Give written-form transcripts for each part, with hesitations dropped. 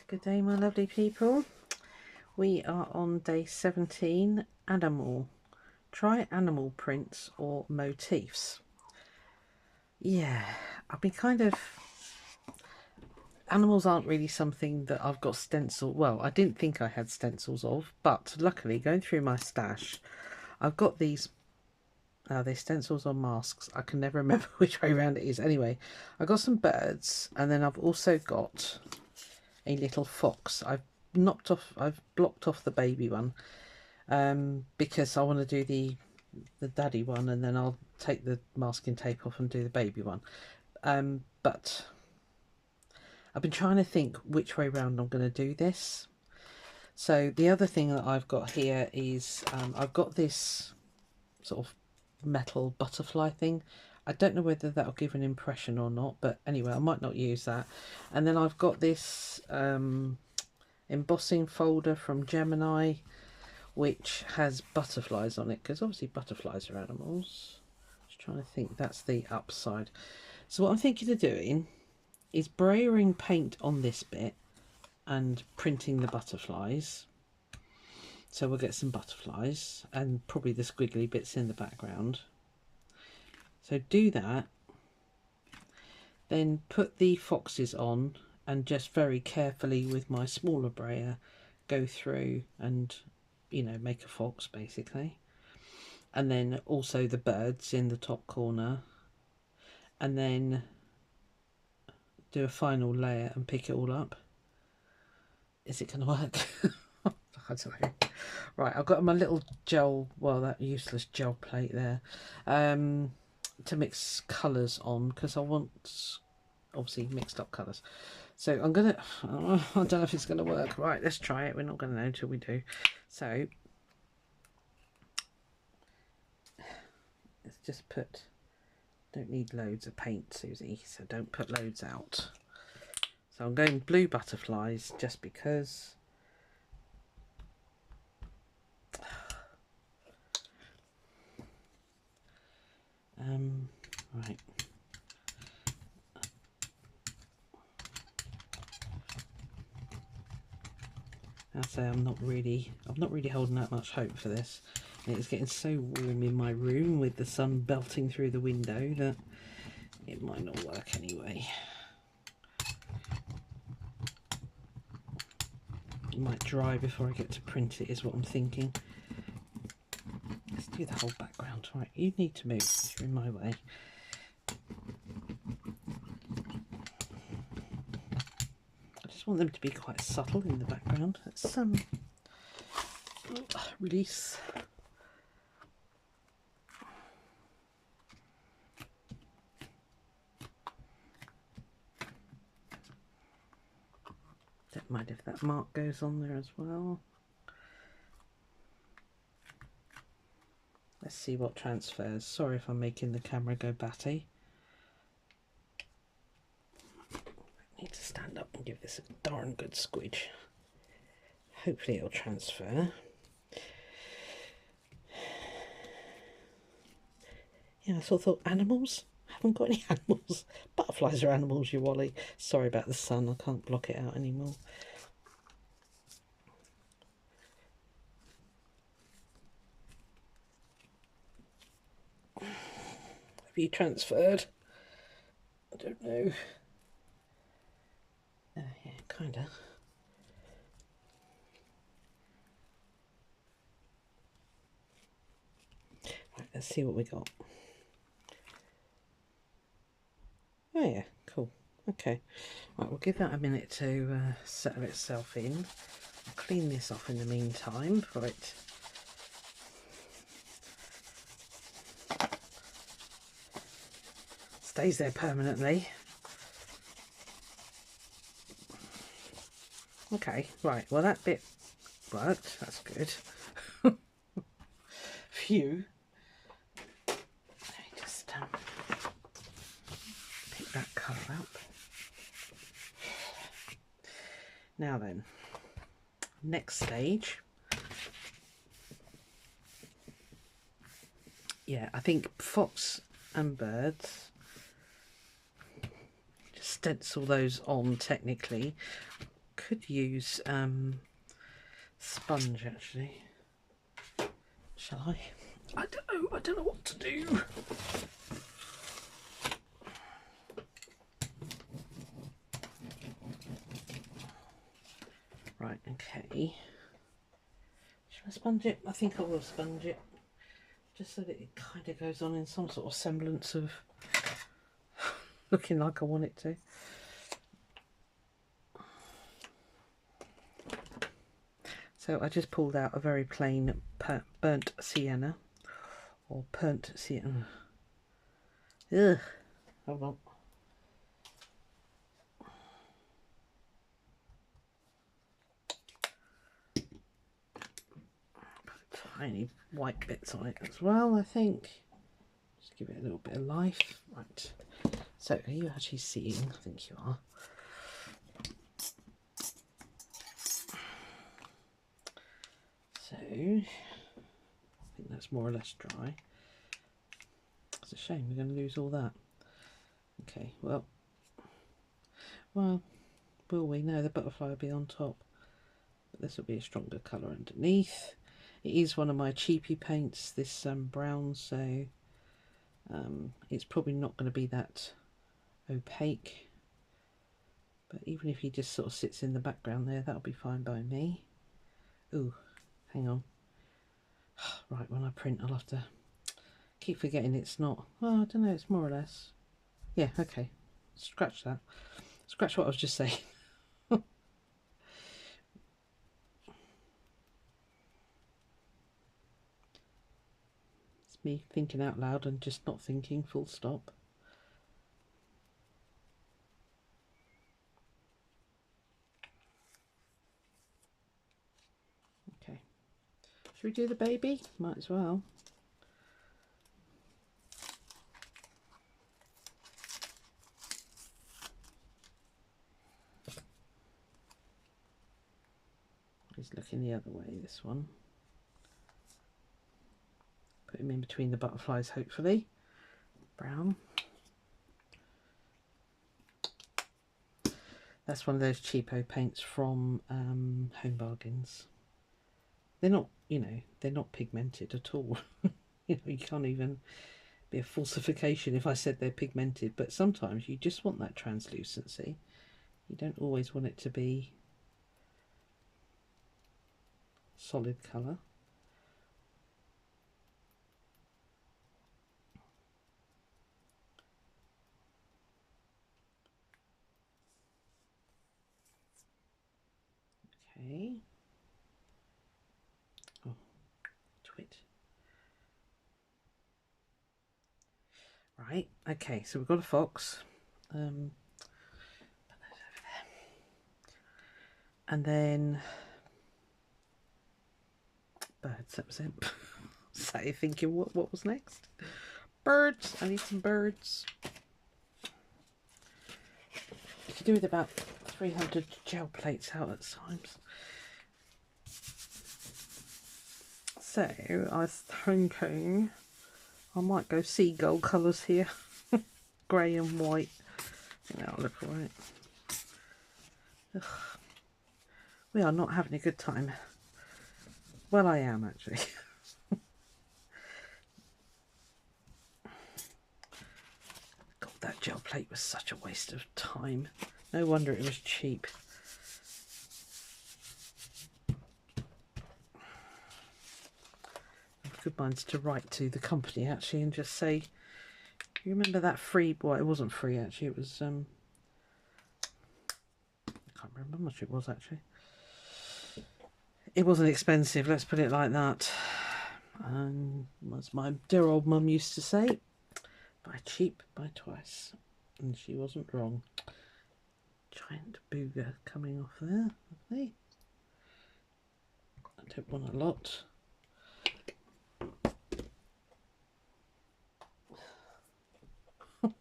Good day, my lovely people. We are on day 17, animal. Try animal prints or motifs. Yeah, I've been animals aren't really something that I've got stencil. Well, I didn't think I had stencils of, but luckily going through my stash, I've got these. They're stencils on masks. I can never remember which way around it is. Anyway, I got some birds, and then I've also got a little fox. I've blocked off the baby one because I want to do the daddy one, and then I'll take the masking tape off and do the baby one. But I've been trying to think which way round I'm going to do this. So the other thing that I've got here is I've got this sort of metal butterfly thing. I don't know whether that'll give an impression or not, but anyway, I might not use that. And then I've got this embossing folder from Gemini, which has butterflies on it, because obviously butterflies are animals. Just trying to think, that's the upside. So what I'm thinking of doing is spraying paint on this bit and printing the butterflies. So we'll get some butterflies and probably the squiggly bits in the background. So do that, then put the foxes on and just very carefully with my smaller brayer go through and, you know, make a fox basically. And then also the birds in the top corner, and then do a final layer and pick it all up. Is it going to work? I don't know. Right, I've got my little gel, well, that useless gel plate there, to mix colours on, because I want obviously mixed up colours. So I'm gonna, I don't know if it's gonna work. Right, let's try it. We're not gonna know until we do. So let's just put, don't need loads of paint, Susie, so don't put loads out. So I'm going blue butterflies just because. Right. I say I'm not really holding that much hope for this. And it's getting so warm in my room with the sun belting through the window that it might not work anyway. It might dry before I get to print it, is what I'm thinking. Let's do the whole background. Right, you need to move, you're in my way. I just want them to be quite subtle in the background. Let's release. Don't mind if that mark goes on there as well. Let's see what transfers. Sorry if I'm making the camera go batty. I need to stand up and give this a darn good squidge. Hopefully it'll transfer. Yeah, I sort of thought animals? I haven't got any animals. Butterflies are animals, you Wally. Sorry about the sun, I can't block it out anymore. Have you transferred? I don't know. Yeah, kinda. Right, let's see what we got. Oh yeah, cool. Okay. Right, we'll give that a minute to settle itself in. I'll clean this off in the meantime. Right. Stays there permanently. Okay, right, well that bit worked, that's good. Phew. Let me just pick that colour up. Now then, next stage. Yeah, I think fox and birds, just stencil those on technically. could use sponge actually. Shall I? I don't know what to do. Right, okay. Should I sponge it? I think I will sponge it. Just so that it kind of goes on in some sort of semblance of looking like I want it to. So I just pulled out a very plain burnt sienna, or burnt sienna. Ugh, hold on. Put tiny white bits on it as well, I think. Just give it a little bit of life. Right. So are you actually seeing? I think you are. So I think that's more or less dry. It's a shame we're going to lose all that. Okay, well, will we? No, the butterfly will be on top, but this will be a stronger colour underneath. It is one of my cheapy paints, this brown, so it's probably not going to be that opaque, but even if he just sort of sits in the background there, that'll be fine by me. Ooh, hang on. Right, when I print I'll have to keep forgetting it's not, well, I don't know, it's more or less, yeah, okay, scratch that, scratch what I was just saying. It's me thinking out loud and just not thinking, full stop. Okay, should we do the baby? Might as well. He's looking the other way, this one. Put him in between the butterflies, hopefully. Brown. That's one of those cheapo paints from Home Bargains. They're not, you know, they're not pigmented at all. You know, you can't even be a falsification if I said they're pigmented, but sometimes you just want that translucency. You don't always want it to be solid colour. Okay. Oh, twit. Right, okay, so we've got a fox. Put those over there. And then birds, that was it. So you're thinking, what was next? Birds, I need some birds. You could do with about 300 gel plates out at times. So I was thinking I might go seagull colours here. Grey and white. I think that'll look alright. We are not having a good time. Well, I am actually. God, that gel plate was such a waste of time. No wonder it was cheap. Good minds to write to the company actually and just say, you remember that free, well, it wasn't free actually, it was I can't remember how much it was actually. It wasn't expensive, let's put it like that. And as my dear old mum used to say, buy cheap, buy twice. And she wasn't wrong. Giant booger coming off there, lovely. I don't want a lot.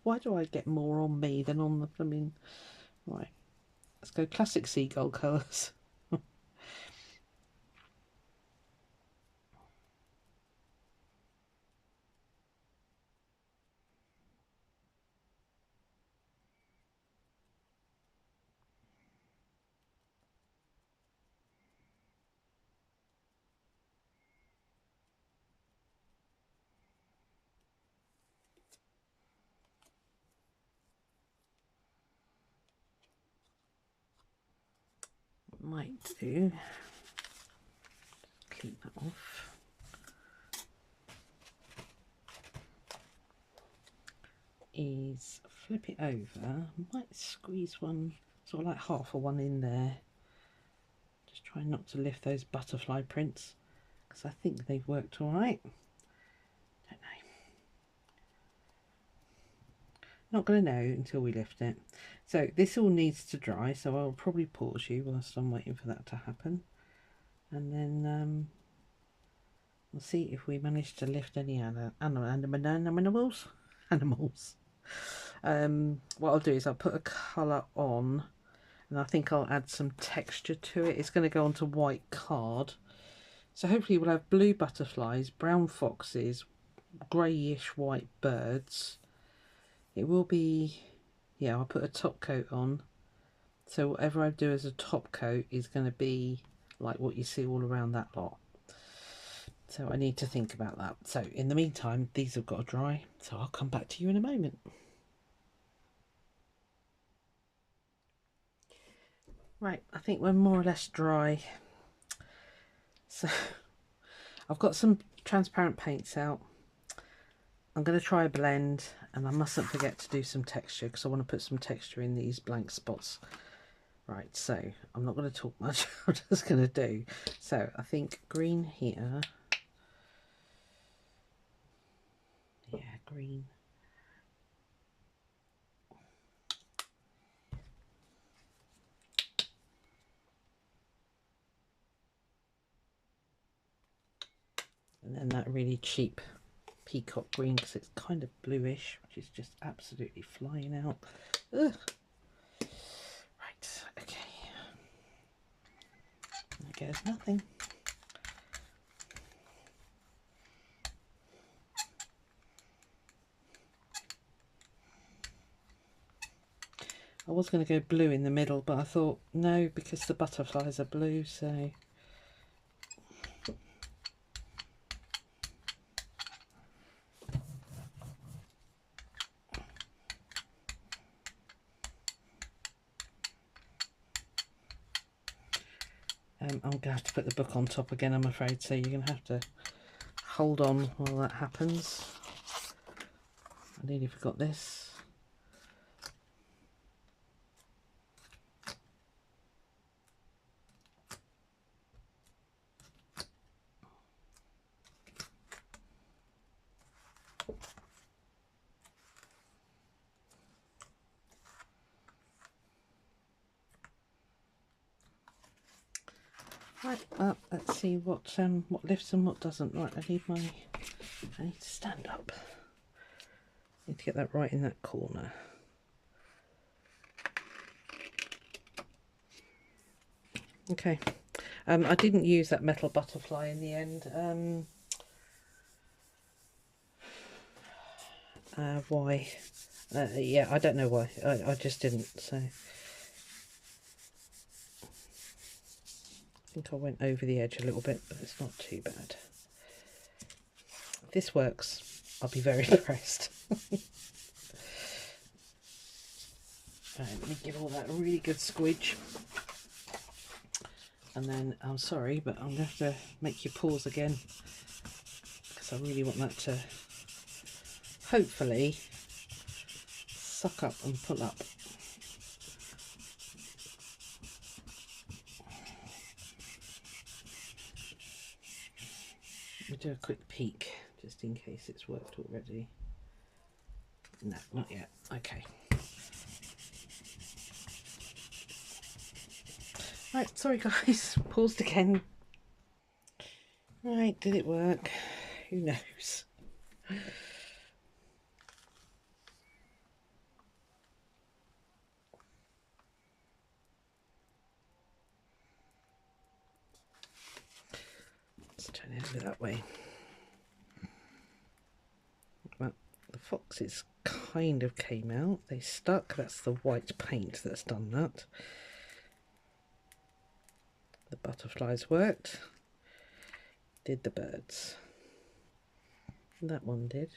Why do I get more on me than on the blooming... Right, let's go classic seagull colours. might do, clean that off, is flip it over. Might squeeze one, sort of like half of one in there. Just try not to lift those butterfly prints, because I think they've worked all right. Don't know. Not going to know until we lift it. So this all needs to dry, so I'll probably pause you whilst I'm waiting for that to happen, and then we'll see if we manage to lift any animals. What I'll do is I'll put a colour on, and I think I'll add some texture to it. It's going to go onto white card, so hopefully we'll have blue butterflies, brown foxes, greyish white birds. It will be, yeah, I'll put a top coat on, so whatever I do as a top coat is going to be like what you see all around that lot. So I need to think about that. So in the meantime, these have got to dry, so I'll come back to you in a moment. Right, I think we're more or less dry. So I've got some transparent paints out. I'm going to try a blend, and I mustn't forget to do some texture, because I want to put some texture in these blank spots. Right, so I'm not going to talk much. I'm just going to do. So I think green here. Yeah, green. And then that really cheap peacock green, because it's kind of bluish, which is just absolutely flying out. Ugh. Right, okay. There goes nothing. I was going to go blue in the middle, but I thought no, because the butterflies are blue, so I'm going to have to put the book on top again, I'm afraid, so you're going to have to hold on while that happens. I nearly forgot this. Right, well, let's see what lifts and what doesn't. Right, I need to stand up. I need to get that right in that corner. Okay, I didn't use that metal butterfly in the end. Why? Yeah, I don't know why. I just didn't. So I think I went over the edge a little bit, but it's not too bad. If this works, I'll be very impressed. Right, let me give all that a really good squidge. And then, I'm sorry, but I'm going to have to make you pause again, because I really want that to hopefully suck up and pull up. We'll do a quick peek, just in case it's worked already. No, not yet. Okay. Right, sorry guys, paused again. Right, did it work? Who knows? Let's turn it over that way. Well, the foxes kind of came out. They stuck. That's the white paint that's done that. The butterflies worked. Did the birds. That one did.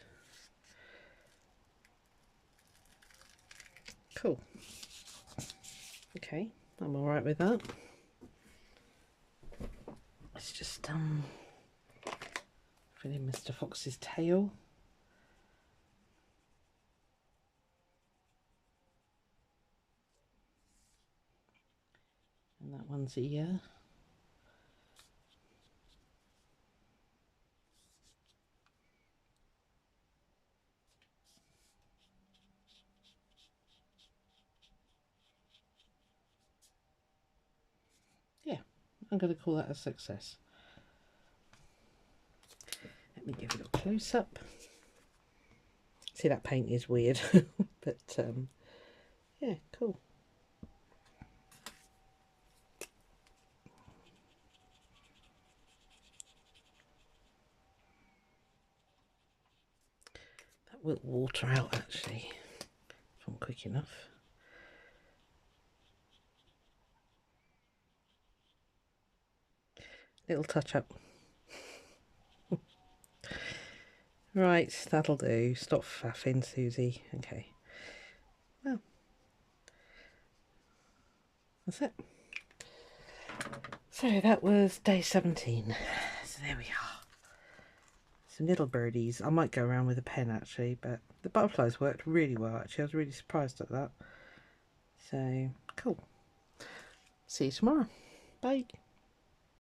Cool. Okay, I'm alright with that. Let's just fill in Mr. Fox's tail. And that one's ear. Yeah, I'm going to call that a success. Let me give it a close up. See, that paint is weird, but yeah, cool. That will water out actually, if I'm quick enough. Little touch up. Right, that'll do. Stop faffing, Susie. Okay. Well, that's it. So that was day 17. So there we are. Some little birdies. I might go around with a pen actually, but the butterflies worked really well actually. I was really surprised at that. So, cool. See you tomorrow. Bye.